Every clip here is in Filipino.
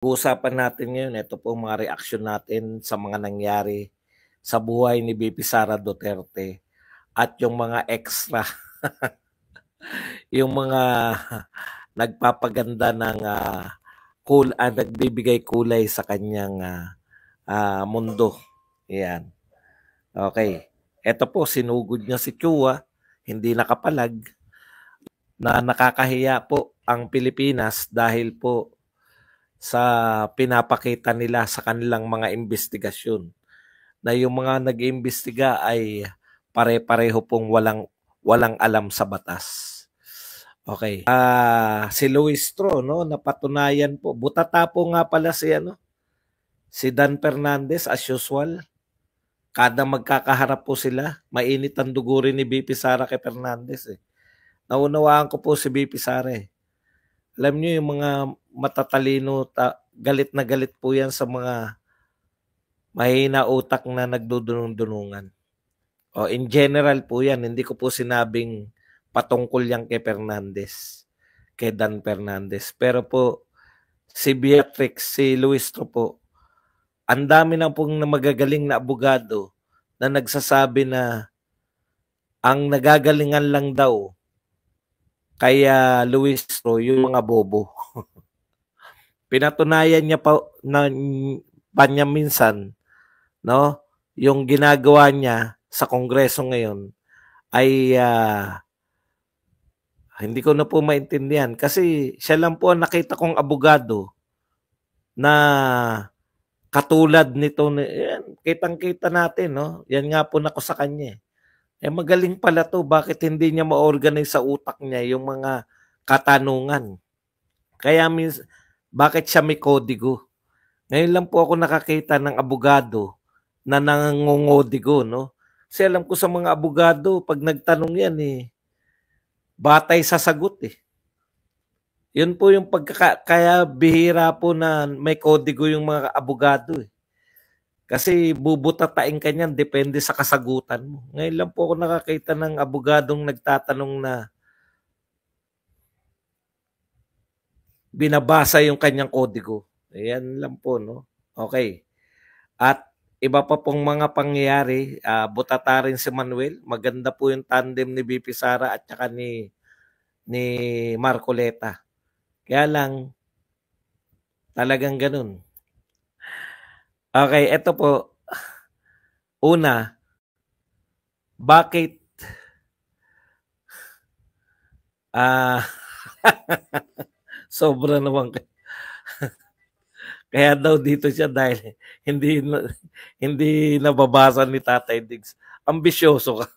Pag-uusapan natin ngayon, ito po mga reaksyon natin sa mga nangyari sa buhay ni VP Sara Duterte at yung mga extra, yung mga nagpapaganda ng nagbibigay kulay sa kanyang mundo. Yan. Okay. Ito po, sinugod niya si Chua, hindi nakapalag, na nakakahiya po ang Pilipinas dahil po sa pinapakita nila sa kanilang mga investigasyon na yung mga nag-iimbestiga ay pare-pareho pong walang alam sa batas. Okay. Si Luis Tro, no, napatunayan po. Butata po nga pala si Dan Fernandez as usual. Kada magkakaharap po sila, mainit ang dugo rin ni BP Sara kay Fernandez eh. Naunawaan ko po si BP Sara eh. Alam niyo yung mga matatalino, galit na galit po yan sa mga mahina utak na nagdudunong-dunungan. O in general po yan, hindi ko po sinabing patungkol yan kay Fernandez, kay Dan Fernandez. Pero po, si Beatrix, si Luis Tro po, ang dami na pong magagaling na abogado na nagsasabi na ang nagagalingan lang daw kaya Luis Tro, yung mga bobo. Pinatunayan niya pa niya minsan, no? Yung ginagawa niya sa Kongreso ngayon ay hindi ko na po maintindihan kasi siya lang po ang nakita kong abogado na katulad nito. Kitang-kita natin, no? Yan nga po nako sa kanya. Magaling pala to. Bakit hindi niya ma-organize sa utak niya yung mga katanungan? Kaya bakit siya may kodigo? Ngayon lang po ako nakakita ng abogado na nangongodigo, no? Kasi alam ko sa mga abogado, pag nagtanong yan batay sa sagot eh. Yun po yung kaya bihira po na may kodigo yung mga abogado eh. Kasi bubutatain ka niyan, depende sa kasagutan mo. Ngayon lang po ako nakakita ng abogadong nagtatanong na binabasa yung kanyang kodigo. Ayan lang po, no? Okay. At iba pa pong mga pangyayari, butata rin si Manuel. Maganda po yung tandem ni VP Sara at saka ni Marcoleta. Kaya lang, talagang ganun. Okay, eto po. Una, bakit sobra naman kaya daw dito siya dahil hindi nababasa ni Tatay Diggs. Ambisyoso ka.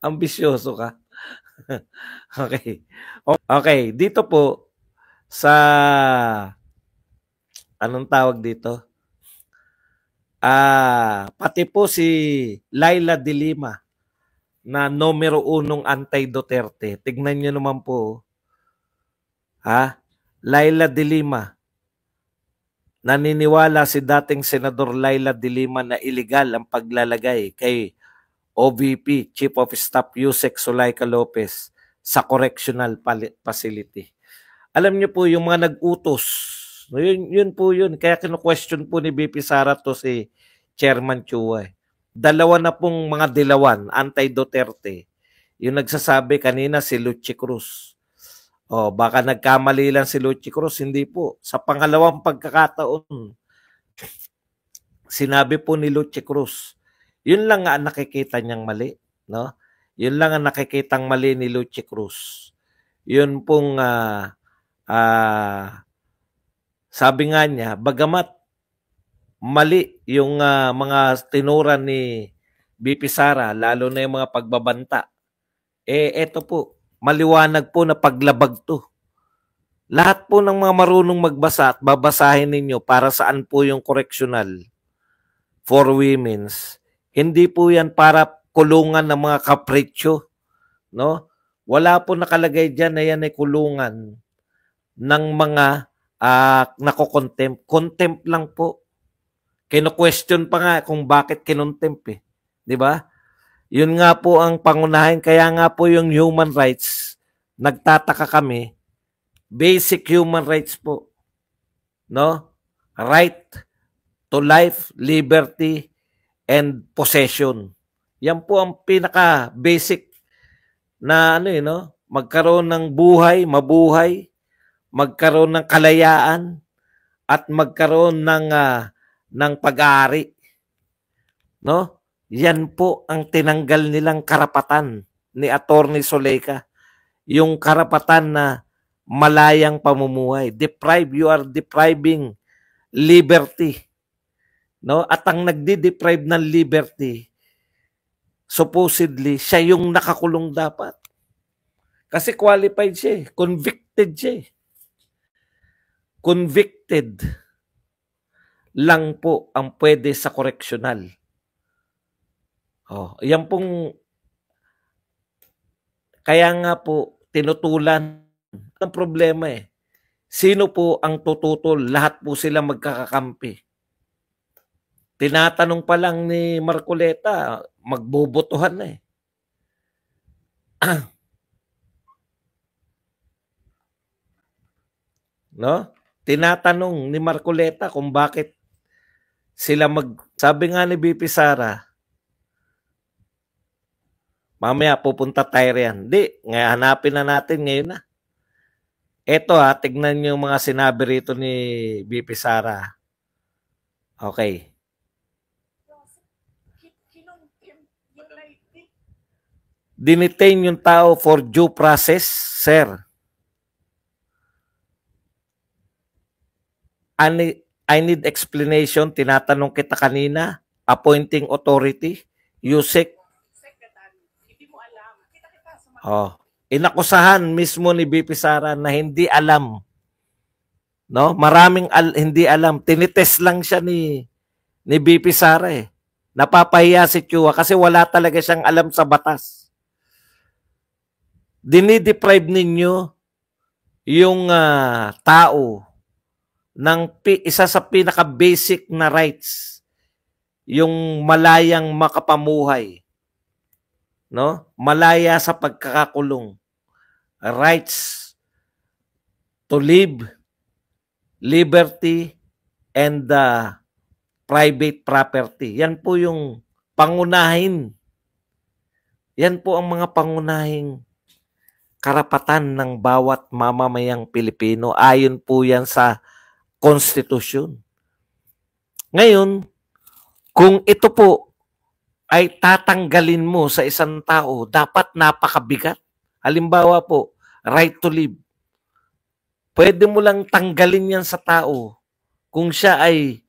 Ambisyoso ka. Okay. Okay, dito po sa anong tawag dito? Pati po si Laila de Lima na numero 1 anti-Duterte. Tignan niyo naman po. Laila de Lima. Naniniwala si dating Senador Laila de Lima na illegal ang paglalagay kay OVP, Chief of Staff Yusek Zulaika Lopez sa correctional facility. Alam niyo po yung mga nag-utos, yun po yun. Kaya kino-question po ni BP Sara to si Chairman Chua. Dalawa na pong mga dilawan, anti-Duterte. Yung nagsasabi kanina si Luchi Cruz. Baka nagkamali lang si Luchi Cruz. Hindi po. Sa pangalawang pagkakataon, sinabi po ni Luchi Cruz, yun lang nga nakikita niyang mali. No? Yun lang ang nakikitang mali ni Luchi Cruz. Yun pong sabi nga niya, bagamat mali yung mga tinura ni BP Sara, lalo na yung mga pagbabanta, eto po, maliwanag po na paglabag to. Lahat po ng mga marunong magbasa at babasahin ninyo para saan po yung correctional for women's. Hindi po yan para kulungan ng mga kapritsyo. No? Wala po nakalagay dyan na yan ay kulungan ng mga nako-contempt. Contempt lang po. Kino-question pa nga kung bakit kinontempt eh. Di ba? Yun nga po ang pangunahin. Kaya nga po yung human rights, nagtataka kami, basic human rights po. no? Right to life, liberty, and possession. Yan po ang pinaka-basic na no? Magkaroon ng buhay, mabuhay, magkaroon ng kalayaan, at magkaroon ng pag-aari, no? Yan po ang tinanggal nilang karapatan ni Attorney Soleca, yung karapatan na malayang pamumuhay. You are depriving liberty, no? At ang nagdi-deprive ng liberty, supposedly siya yung nakakulong dapat. Kasi qualified siya, convicted siya. Convicted lang po ang pwede sa correctional. Yan pong kaya nga po tinutulan ang problema eh. Sino po ang tututol? Lahat po sila magkakakampi. Tinatanong pa lang ni Marcoleta, magbobotohan na eh. No? Tinatanong ni Marcoleta kung bakit sila sabi nga ni BP Sara, mamaya pupunta tayo riyan. Hindi, hanapin na natin ngayon na. Eto tignan niyo yung mga sinabi rito ni BP Sara. Okay. Dinitain yung tao for due process, sir. I need explanation. Tinatanong kita kanina. Appointing authority. USEC. Hindi mo alam. Inakusahan mismo ni BP Sara na hindi alam. No? Maraming hindi alam. Tinitest lang siya ni BP Sara eh. Napapahiya si Chua kasi wala talaga siyang alam sa batas. Dinideprive ninyo yung tao ng isa sa pinaka-basic na rights, yung malayang makapamuhay, no? Malaya sa pagkakakulong. Rights to live, liberty, and private property. Yan po yung pangunahin. Yan po ang mga pangunahing karapatan ng bawat mamamayang Pilipino. Ayon po yan sa konstitusyon. Ngayon, kung ito po ay tatanggalin mo sa isang tao, dapat napakabigat. Halimbawa po, right to live. Pwede mo lang tanggalin yan sa tao kung siya ay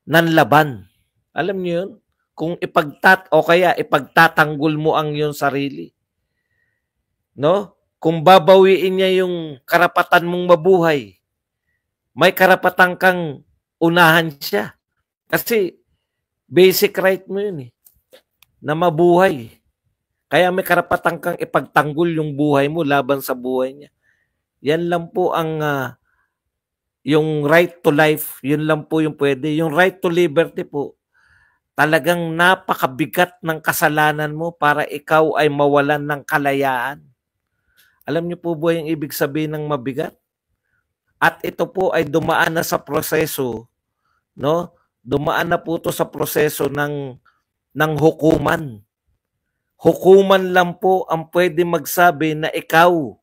nanlaban. Alam niyo yun? Kung o kaya ipagtatanggol mo ang iyong sarili. No? Kung babawiin niya yung karapatan mong mabuhay, may karapatan kang unahan siya. Kasi basic right mo yun eh, na mabuhay. Kaya may karapatan kang ipagtanggol yung buhay mo laban sa buhay niya. Yan lang po ang yung right to life, yun lang po yung pwede. Yung right to liberty po, talagang napakabigat ng kasalanan mo para ikaw ay mawalan ng kalayaan. Alam niyo po ba yung ibig sabihin ng mabigat? At ito po ay dumaan na sa proseso, no? Dumaan na po ito sa proseso ng hukuman. Hukuman lang po ang pwede magsabi na ikaw